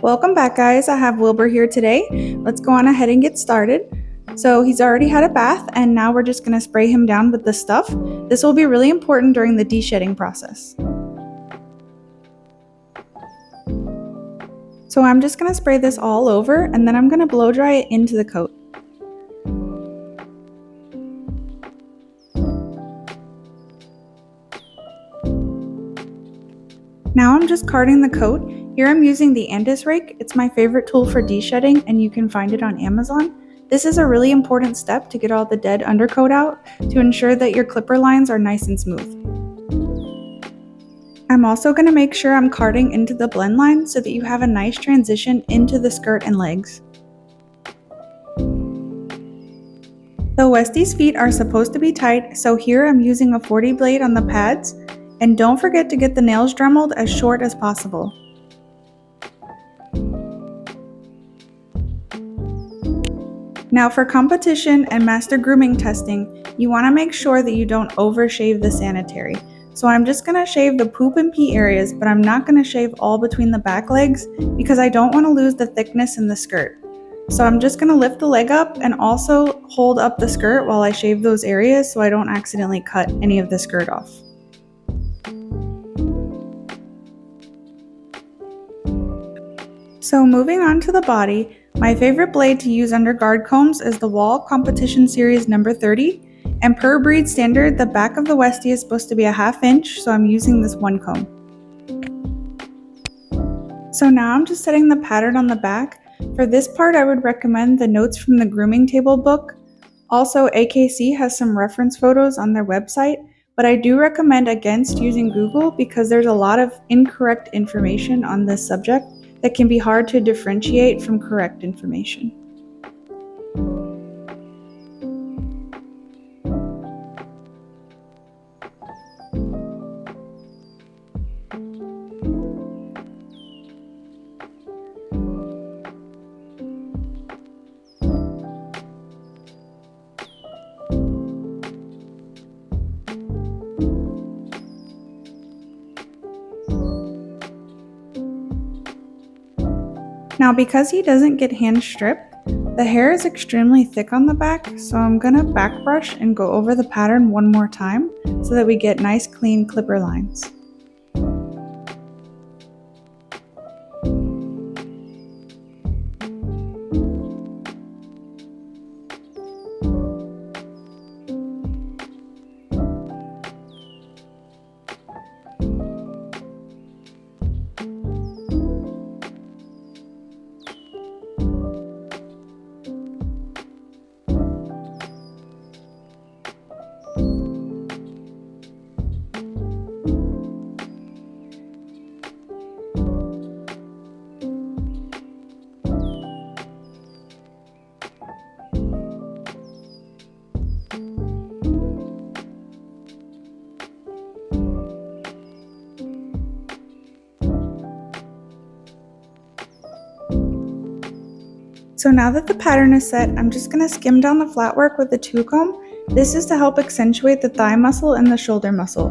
Welcome back, guys. I have Wilbur here today. Let's go on ahead and get started. So he's already had a bath, and now we're just going to spray him down with the stuff. This will be really important during the de-shedding process. So I'm just going to spray this all over, and then I'm going to blow dry it into the coat. Now I'm just carding the coat. Here I'm using the Andis rake. It's my favorite tool for de-shedding, and you can find it on Amazon. This is a really important step to get all the dead undercoat out to ensure that your clipper lines are nice and smooth. I'm also going to make sure I'm carding into the blend line so that you have a nice transition into the skirt and legs. The Westie's feet are supposed to be tight, so here I'm using a 40 blade on the pads, and don't forget to get the nails dremeled as short as possible. Now for competition and master grooming testing, you want to make sure that you don't overshave the sanitary. So I'm just going to shave the poop and pee areas, but I'm not going to shave all between the back legs because I don't want to lose the thickness in the skirt. So I'm just going to lift the leg up and also hold up the skirt while I shave those areas so I don't accidentally cut any of the skirt off. So moving on to the body, my favorite blade to use under guard combs is the Wall Competition Series number 30, and per breed standard, the back of the Westie is supposed to be a 1/2 inch, so I'm using this one comb. So now I'm just setting the pattern on the back. For this part, I would recommend the Notes from the Grooming Table book. Also, AKC has some reference photos on their website, but I do recommend against using Google because there's a lot of incorrect information on this subject that can be hard to differentiate from correct information. Now because he doesn't get hand stripped, the hair is extremely thick on the back, so I'm going to back brush and go over the pattern one more time so that we get nice clean clipper lines. So now that the pattern is set, I'm just going to skim down the flat work with the 2-comb. This is to help accentuate the thigh muscle and the shoulder muscle.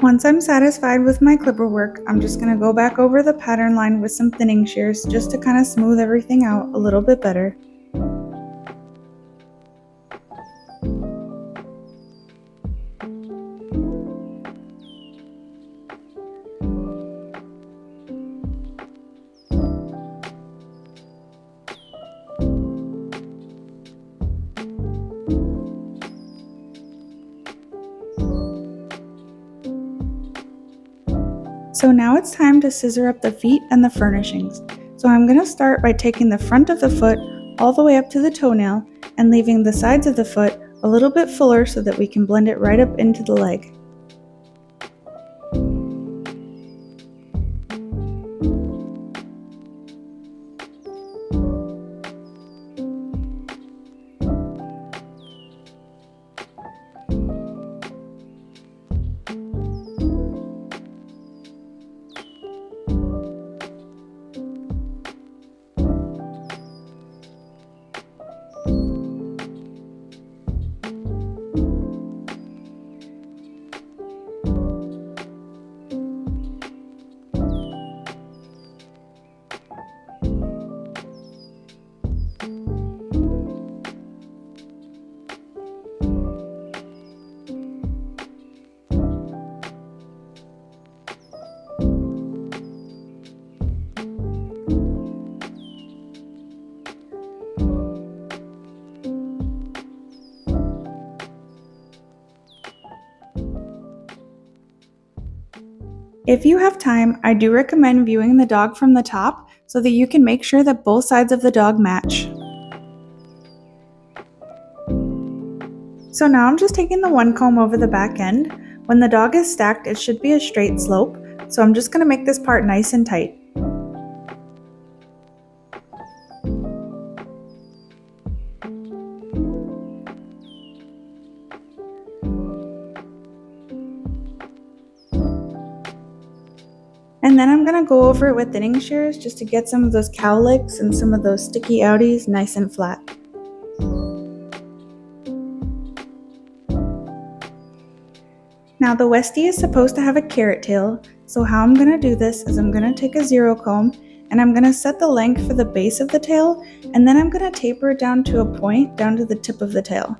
Once I'm satisfied with my clipper work, I'm just going to go back over the pattern line with some thinning shears just to kind of smooth everything out a little bit better. So now it's time to scissor up the feet and the furnishings. So I'm going to start by taking the front of the foot all the way up to the toenail and leaving the sides of the foot a little bit fuller so that we can blend it right up into the leg. If you have time, I do recommend viewing the dog from the top so that you can make sure that both sides of the dog match. So now I'm just taking the one comb over the back end. When the dog is stacked, it should be a straight slope, so I'm just going to make this part nice and tight. And then I'm going to go over it with thinning shears just to get some of those cowlicks and some of those sticky outies nice and flat. Now the Westie is supposed to have a carrot tail, so how I'm going to do this is I'm going to take a 0 comb and I'm going to set the length for the base of the tail, and then I'm going to taper it down to a point down to the tip of the tail.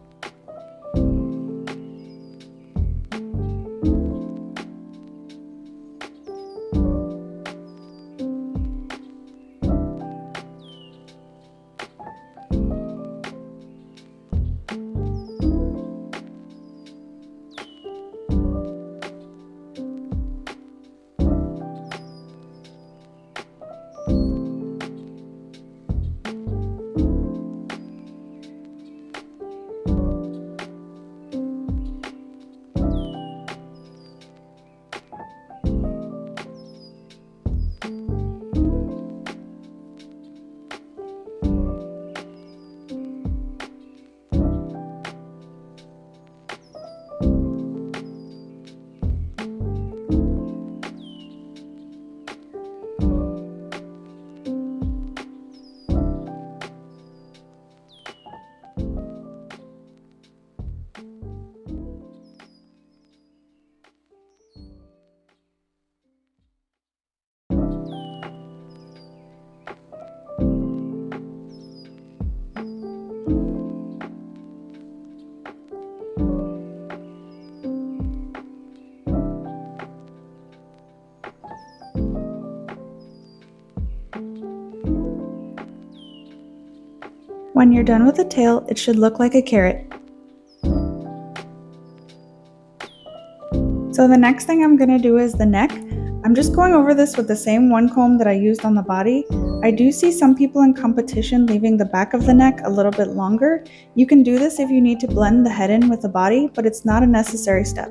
When you're done with the tail, it should look like a carrot. So the next thing I'm going to do is the neck. I'm just going over this with the same one comb that I used on the body. I do see some people in competition leaving the back of the neck a little bit longer. You can do this if you need to blend the head in with the body, but it's not a necessary step.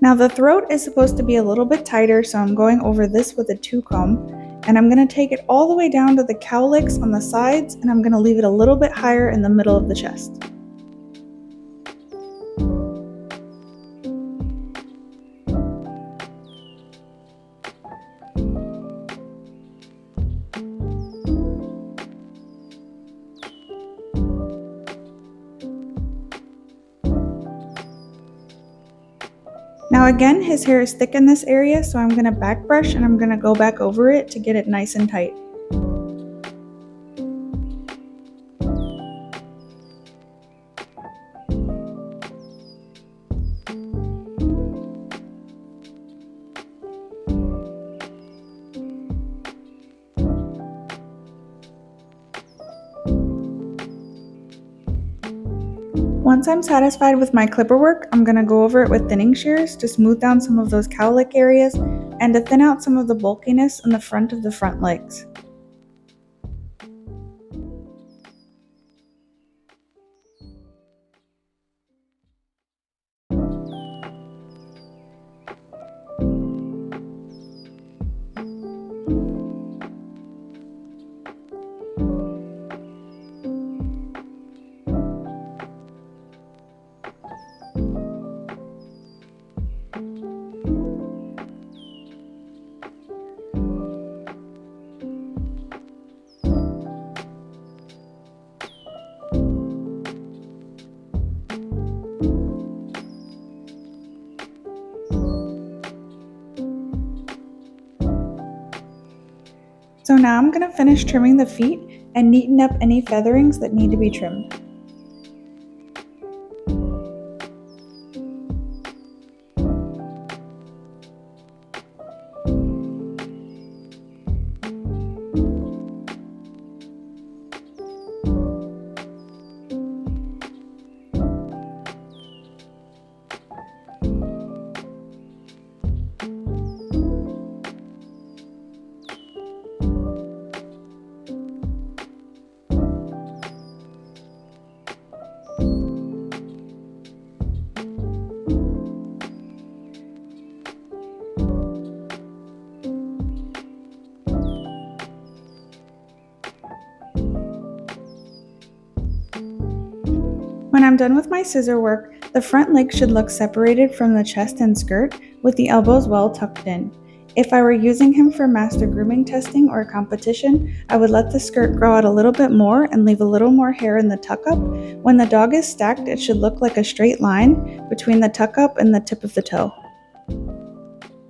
Now the throat is supposed to be a little bit tighter, so I'm going over this with a 2 comb, and I'm going to take it all the way down to the cowlicks on the sides, and I'm going to leave it a little bit higher in the middle of the chest. Now again, his hair is thick in this area, so I'm going to back brush and I'm going to go back over it to get it nice and tight. Once I'm satisfied with my clipper work, I'm going to go over it with thinning shears to smooth down some of those cowlick areas and to thin out some of the bulkiness in the front of the front legs. So now I'm going to finish trimming the feet and neaten up any featherings that need to be trimmed. I'm done with my scissor work, the front leg should look separated from the chest and skirt, with the elbows well tucked in. If I were using him for master grooming testing or competition, I would let the skirt grow out a little bit more and leave a little more hair in the tuck up. When the dog is stacked, it should look like a straight line between the tuck up and the tip of the toe.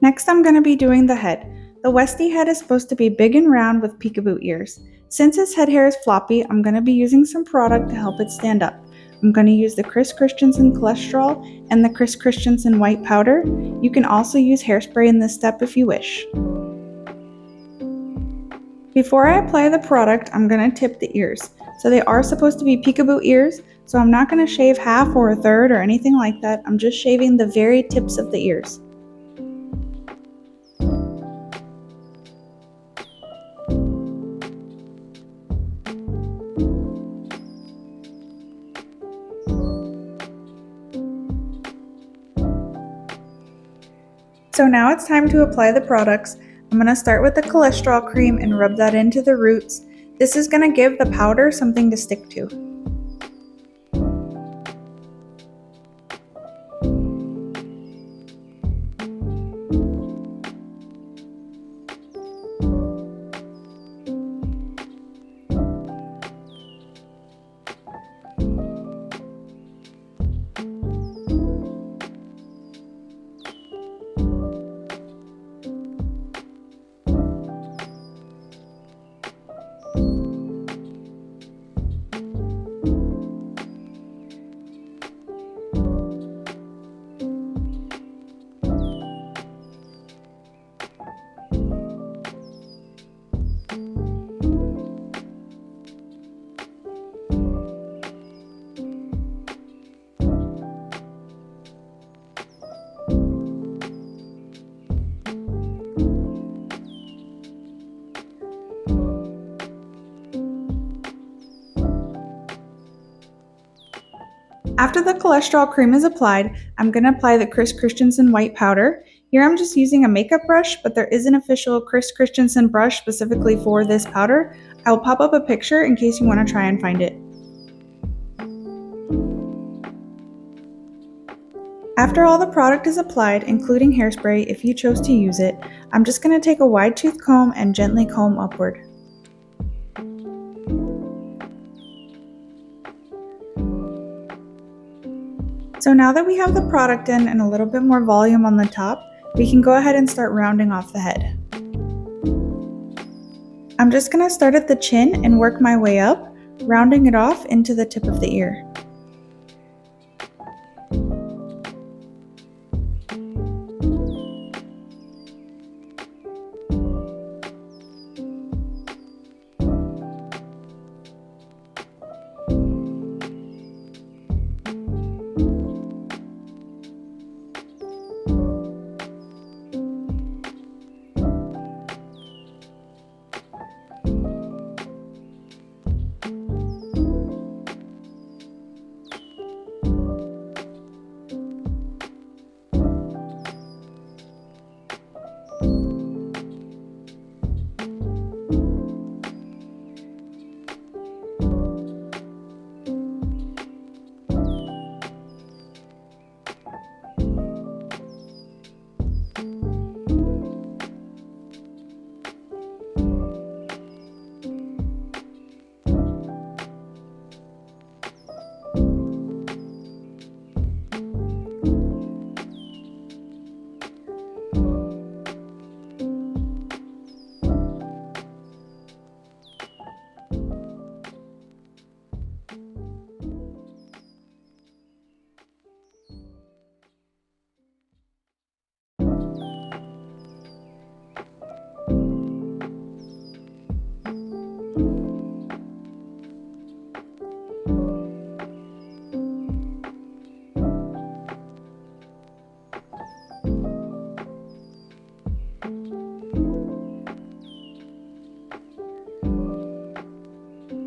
Next, I'm going to be doing the head. The Westie head is supposed to be big and round with peekaboo ears. Since his head hair is floppy, I'm going to be using some product to help it stand up. I'm going to use the Chris Christensen cholesterol and the Chris Christensen white powder. You can also use hairspray in this step if you wish. Before I apply the product, I'm going to tip the ears. So they are supposed to be peekaboo ears, so I'm not going to shave half or a third or anything like that. I'm just shaving the very tips of the ears. So now it's time to apply the products. I'm going to start with the cholesterol cream and rub that into the roots. This is going to give the powder something to stick to. After the cholesterol cream is applied, I'm going to apply the Chris Christensen white powder. Here I'm just using a makeup brush, but there is an official Chris Christensen brush specifically for this powder. I'll pop up a picture in case you want to try and find it. After all the product is applied, including hairspray if you chose to use it, I'm just going to take a wide tooth comb and gently comb upward. So now that we have the product in and a little bit more volume on the top, we can go ahead and start rounding off the head. I'm just going to start at the chin and work my way up, rounding it off into the tip of the ear.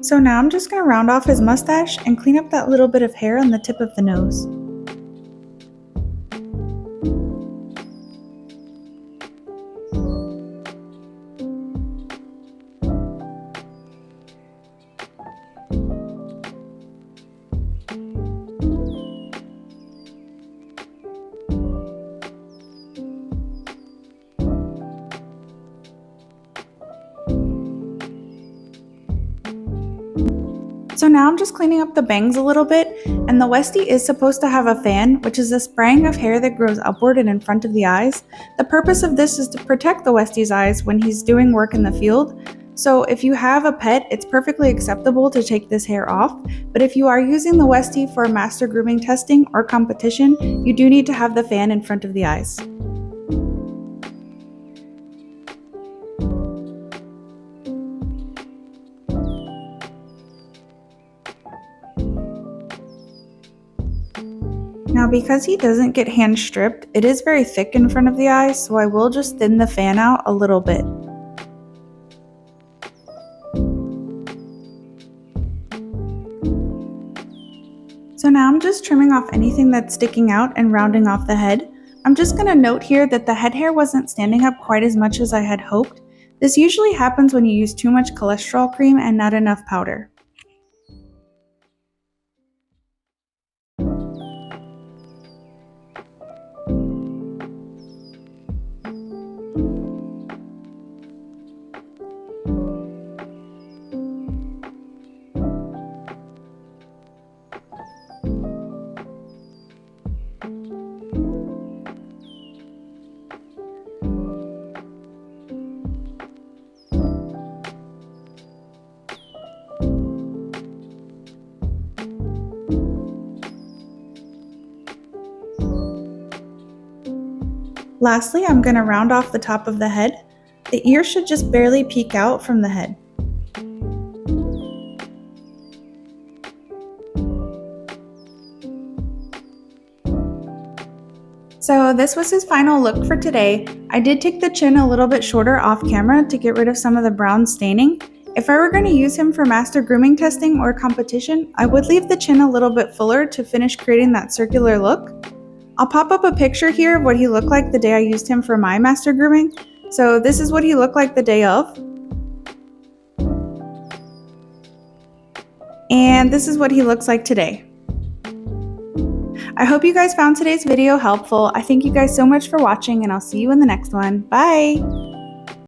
So now I'm just going to round off his mustache and clean up that little bit of hair on the tip of the nose. So now I'm just cleaning up the bangs a little bit, and the Westie is supposed to have a fan, which is a spraying of hair that grows upward and in front of the eyes. The purpose of this is to protect the Westie's eyes when he's doing work in the field. So if you have a pet, it's perfectly acceptable to take this hair off, but if you are using the Westie for master grooming testing or competition, you do need to have the fan in front of the eyes. Now because he doesn't get hand stripped, it is very thick in front of the eyes, so I will just thin the fan out a little bit. So now I'm just trimming off anything that's sticking out and rounding off the head. I'm just going to note here that the head hair wasn't standing up quite as much as I had hoped. This usually happens when you use too much cholesterol cream and not enough powder. Lastly, I'm going to round off the top of the head. The ear should just barely peek out from the head. So this was his final look for today. I did take the chin a little bit shorter off camera to get rid of some of the brown staining. If I were going to use him for master grooming testing or competition, I would leave the chin a little bit fuller to finish creating that circular look. I'll pop up a picture here of what he looked like the day I used him for my master grooming. So this is what he looked like the day of. And this is what he looks like today. I hope you guys found today's video helpful. I thank you guys so much for watching, and I'll see you in the next one. Bye!